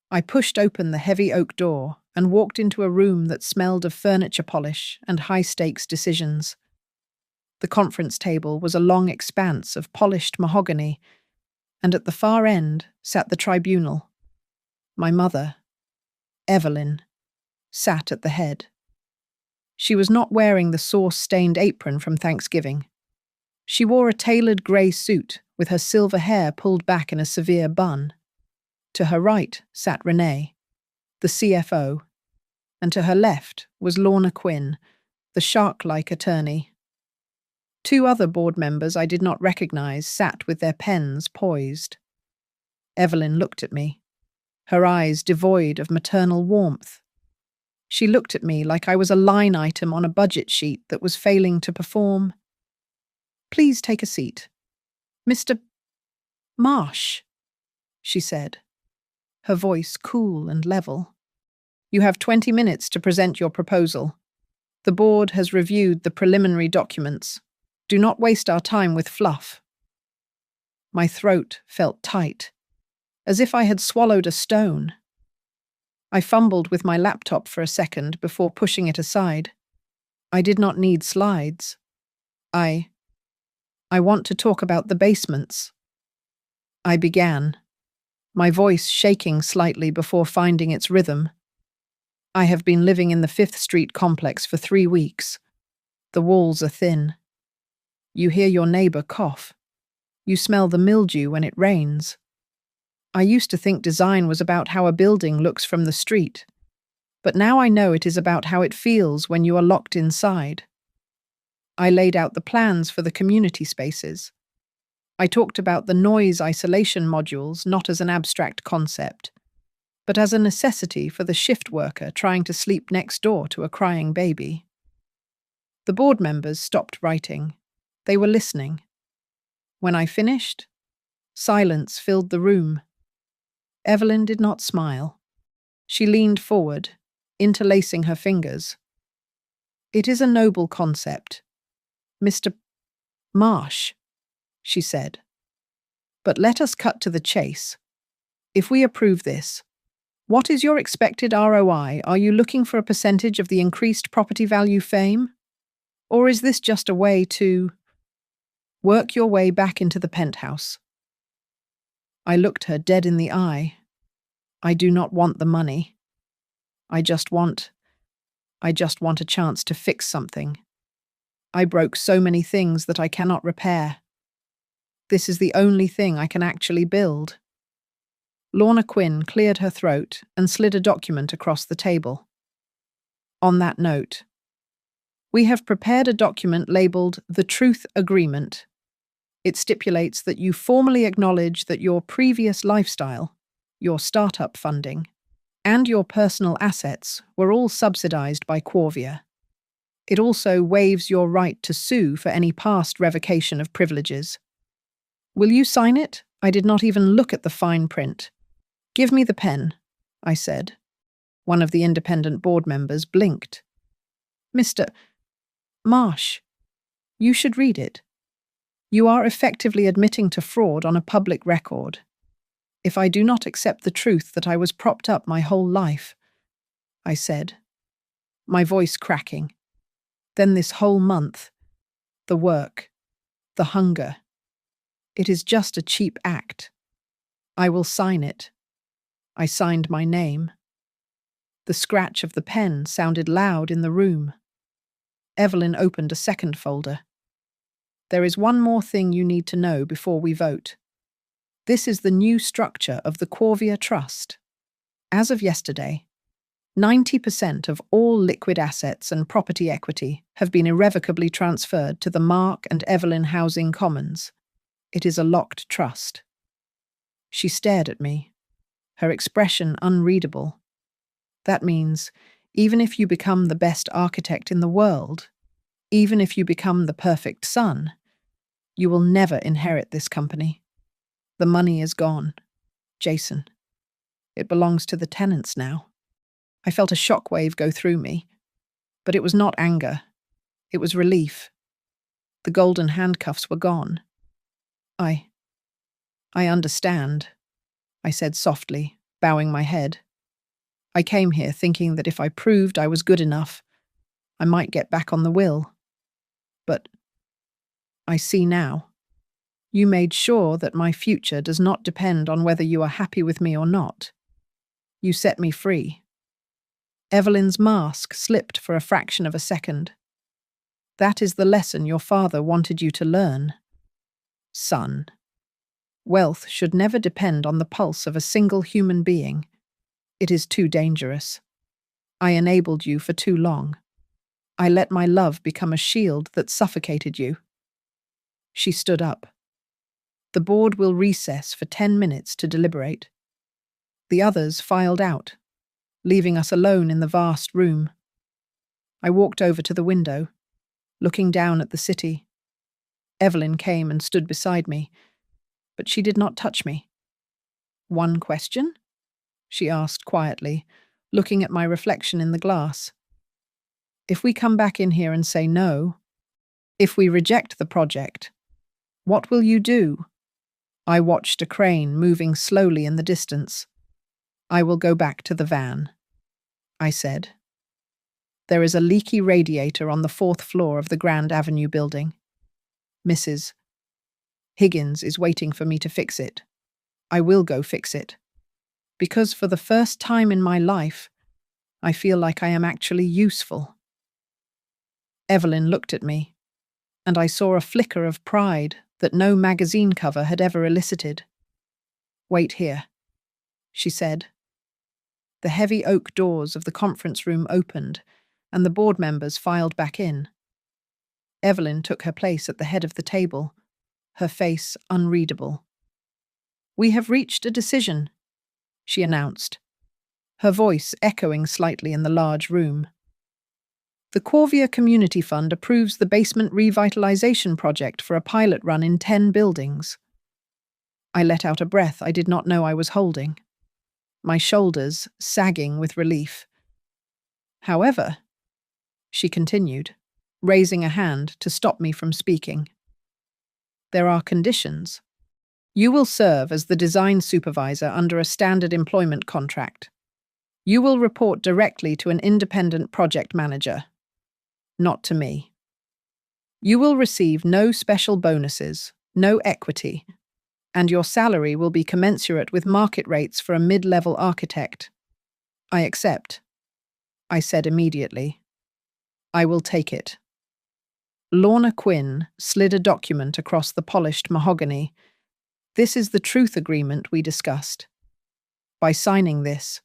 I pushed open the heavy oak door and walked into a room that smelled of furniture polish and high-stakes decisions. The conference table was a long expanse of polished mahogany, and at the far end sat the tribunal. My mother, Evelyn, sat at the head. She was not wearing the sauce-stained apron from Thanksgiving. She wore a tailored grey suit with her silver hair pulled back in a severe bun. To her right sat Renee, the CFO, and to her left was Lorna Quinn, the shark-like attorney. Two other board members I did not recognize sat with their pens poised. Evelyn looked at me, her eyes devoid of maternal warmth. She looked at me like I was a line item on a budget sheet that was failing to perform. "Please take a seat. Mr. Marsh," she said, her voice cool and level. "You have 20 minutes to present your proposal. The board has reviewed the preliminary documents. Do not waste our time with fluff." My throat felt tight, as if I had swallowed a stone. I fumbled with my laptop for a second before pushing it aside. I did not need slides. I want to talk about the basements. I began, my voice shaking slightly before finding its rhythm. I have been living in the 5th Street complex for 3 weeks. The walls are thin. You hear your neighbor cough. You smell the mildew when it rains. I used to think design was about how a building looks from the street, but now I know it is about how it feels when you are locked inside. I laid out the plans for the community spaces. I talked about the noise isolation modules not as an abstract concept, but as a necessity for the shift worker trying to sleep next door to a crying baby. The board members stopped writing. They were listening. When I finished, silence filled the room. Evelyn did not smile. She leaned forward, interlacing her fingers. "It is a noble concept, Mr. Marsh," she said. "But let us cut to the chase. If we approve this, what is your expected ROI? Are you looking for a percentage of the increased property value fame? Or is this just a way to work your way back into the penthouse?" I looked her dead in the eye. I do not want the money. I just want a chance to fix something. I broke so many things that I cannot repair. This is the only thing I can actually build. Lorna Quinn cleared her throat and slid a document across the table. On that note, we have prepared a document labeled The Truth Agreement. It stipulates that you formally acknowledge that your previous lifestyle, your startup funding, and your personal assets were all subsidized by Corvia. It also waives your right to sue for any past revocation of privileges. Will you sign it? I did not even look at the fine print. "Give me the pen," I said. One of the independent board members blinked. "Mr. Marsh, you should read it. You are effectively admitting to fraud on a public record. If I do not accept the truth that I was propped up my whole life," I said, my voice cracking, "then this whole month, the work, the hunger, it is just a cheap act. I will sign it." I signed my name. The scratch of the pen sounded loud in the room. Evelyn opened a second folder. "There is one more thing you need to know before we vote. This is the new structure of the Corvia Trust. As of yesterday, 90% of all liquid assets and property equity have been irrevocably transferred to the Mark and Evelyn Housing Commons. It is a locked trust." She stared at me, her expression unreadable. That means, even if you become the best architect in the world, even if you become the perfect son, you will never inherit this company. The money is gone, Jason. It belongs to the tenants now. I felt a shockwave go through me, but it was not anger. It was relief. The golden handcuffs were gone. I understand," I said softly, bowing my head. I came here thinking that if I proved I was good enough, I might get back on the will. But I see now. You made sure that my future does not depend on whether you are happy with me or not. You set me free. Evelyn's mask slipped for a fraction of a second. That is the lesson your father wanted you to learn. Son, wealth should never depend on the pulse of a single human being. It is too dangerous. I enabled you for too long. I let my love become a shield that suffocated you. She stood up. The board will recess for 10 minutes to deliberate. The others filed out, leaving us alone in the vast room. I walked over to the window, looking down at the city. Evelyn came and stood beside me, but she did not touch me. "One question?" she asked quietly, looking at my reflection in the glass. "If we come back in here and say no, if we reject the project, what will you do?" I watched a crane moving slowly in the distance. "I will go back to the van," I said. "There is a leaky radiator on the 4th floor of the Grand Avenue building. Mrs. Higgins is waiting for me to fix it. I will go fix it. Because for the first time in my life, I feel like I am actually useful." Evelyn looked at me, and I saw a flicker of pride that no magazine cover had ever elicited. "Wait here," she said. The heavy oak doors of the conference room opened, and the board members filed back in. Evelyn took her place at the head of the table, her face unreadable. "We have reached a decision," she announced, her voice echoing slightly in the large room. "The Corvia Community Fund approves the basement revitalization project for a pilot run in 10 buildings. I let out a breath I did not know I was holding, my shoulders sagging with relief. "However," she continued, raising a hand to stop me from speaking, "there are conditions. You will serve as the design supervisor under a standard employment contract. You will report directly to an independent project manager, not to me. You will receive no special bonuses, no equity, and your salary will be commensurate with market rates for a mid-level architect." "I accept," I said immediately. "I will take it." Lorna Quinn slid a document across the polished mahogany. "This is the truth agreement we discussed. By signing this,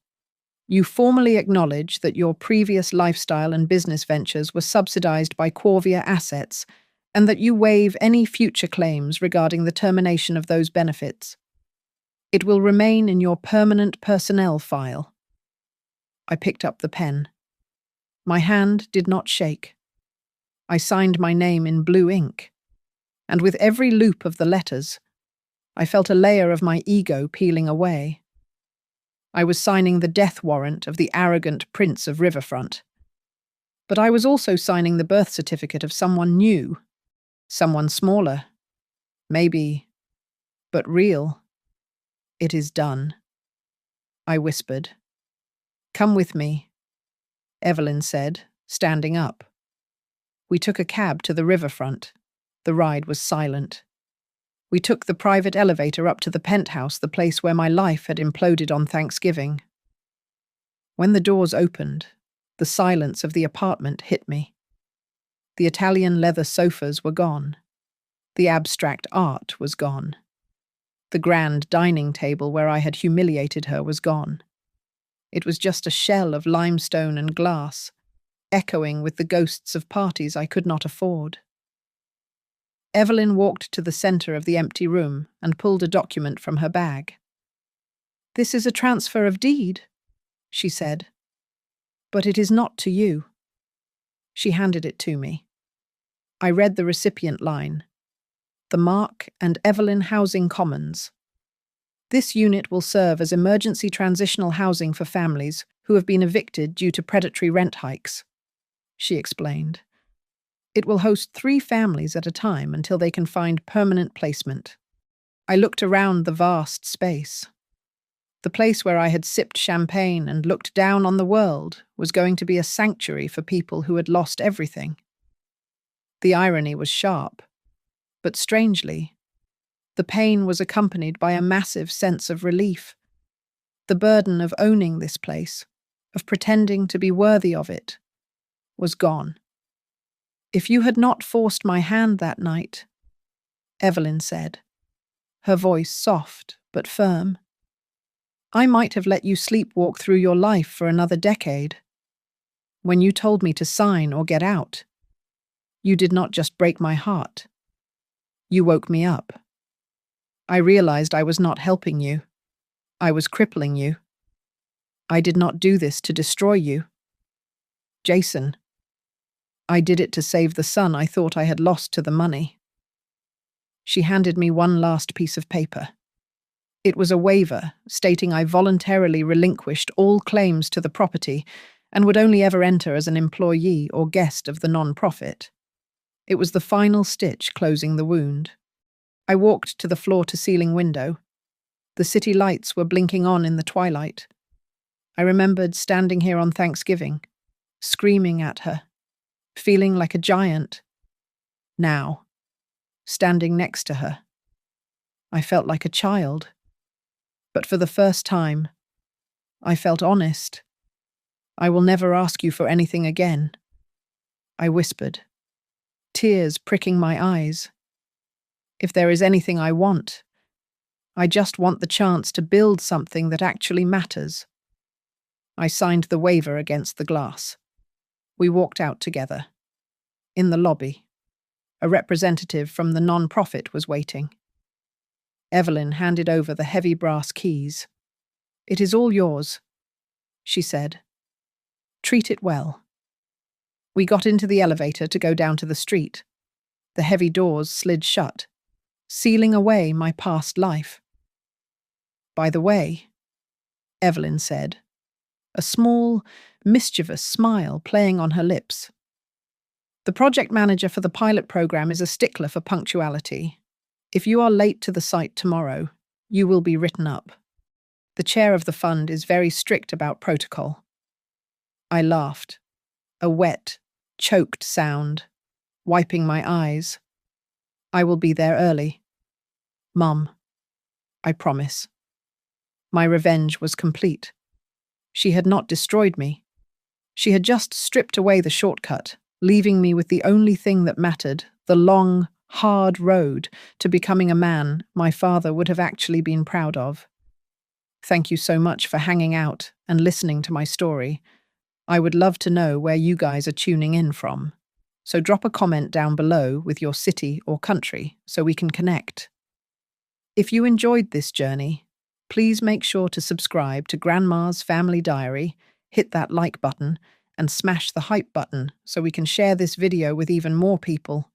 you formally acknowledge that your previous lifestyle and business ventures were subsidized by Corvia assets and that you waive any future claims regarding the termination of those benefits. It will remain in your permanent personnel file." I picked up the pen. My hand did not shake. I signed my name in blue ink, and with every loop of the letters, I felt a layer of my ego peeling away. I was signing the death warrant of the arrogant Prince of Riverfront. But I was also signing the birth certificate of someone new, someone smaller, maybe, but real. "It is done," I whispered. "Come with me," Evelyn said, standing up. We took a cab to the riverfront. The ride was silent. We took the private elevator up to the penthouse, the place where my life had imploded on Thanksgiving. When the doors opened, the silence of the apartment hit me. The Italian leather sofas were gone. The abstract art was gone. The grand dining table where I had humiliated her was gone. It was just a shell of limestone and glass, echoing with the ghosts of parties I could not afford. Evelyn walked to the center of the empty room and pulled a document from her bag. "This is a transfer of deed," she said. "But it is not to you." She handed it to me. I read the recipient line: "The Mark and Evelyn Housing Commons. This unit will serve as emergency transitional housing for families who have been evicted due to predatory rent hikes," she explained. "It will host 3 families at a time until they can find permanent placement." I looked around the vast space. The place where I had sipped champagne and looked down on the world was going to be a sanctuary for people who had lost everything. The irony was sharp, but strangely, the pain was accompanied by a massive sense of relief. The burden of owning this place, of pretending to be worthy of it, was gone. "If you had not forced my hand that night," Evelyn said, her voice soft but firm, "I might have let you sleepwalk through your life for another decade. When you told me to sign or get out, you did not just break my heart. You woke me up. I realized I was not helping you. I was crippling you. I did not do this to destroy you. Jason, I did it to save the son I thought I had lost to the money." She handed me one last piece of paper. It was a waiver stating I voluntarily relinquished all claims to the property and would only ever enter as an employee or guest of the non-profit. It was the final stitch closing the wound. I walked to the floor-to-ceiling window. The city lights were blinking on in the twilight. I remembered standing here on Thanksgiving, screaming at her, feeling like a giant. Now, standing next to her, I felt like a child. But for the first time, I felt honest. "I will never ask you for anything again," I whispered, tears pricking my eyes. "If there is anything I want, I just want the chance to build something that actually matters." I signed the waiver against the glass. We walked out together. In the lobby, a representative from the non-profit was waiting. Evelyn handed over the heavy brass keys. "It is all yours," she said. "Treat it well." We got into the elevator to go down to the street. The heavy doors slid shut, sealing away my past life. "By the way," Evelyn said, a small, mischievous smile playing on her lips, "the project manager for the pilot program is a stickler for punctuality. If you are late to the site tomorrow, you will be written up. The chair of the fund is very strict about protocol." I laughed, a wet, choked sound, wiping my eyes. "I will be there early. Mum, I promise." My revenge was complete. She had not destroyed me. She had just stripped away the shortcut, leaving me with the only thing that mattered, the long, hard road to becoming a man my father would have actually been proud of. Thank you so much for hanging out and listening to my story. I would love to know where you guys are tuning in from. So drop a comment down below with your city or country so we can connect. If you enjoyed this journey, please make sure to subscribe to Grandma's Family Diary, hit that like button, and smash the hype button so we can share this video with even more people.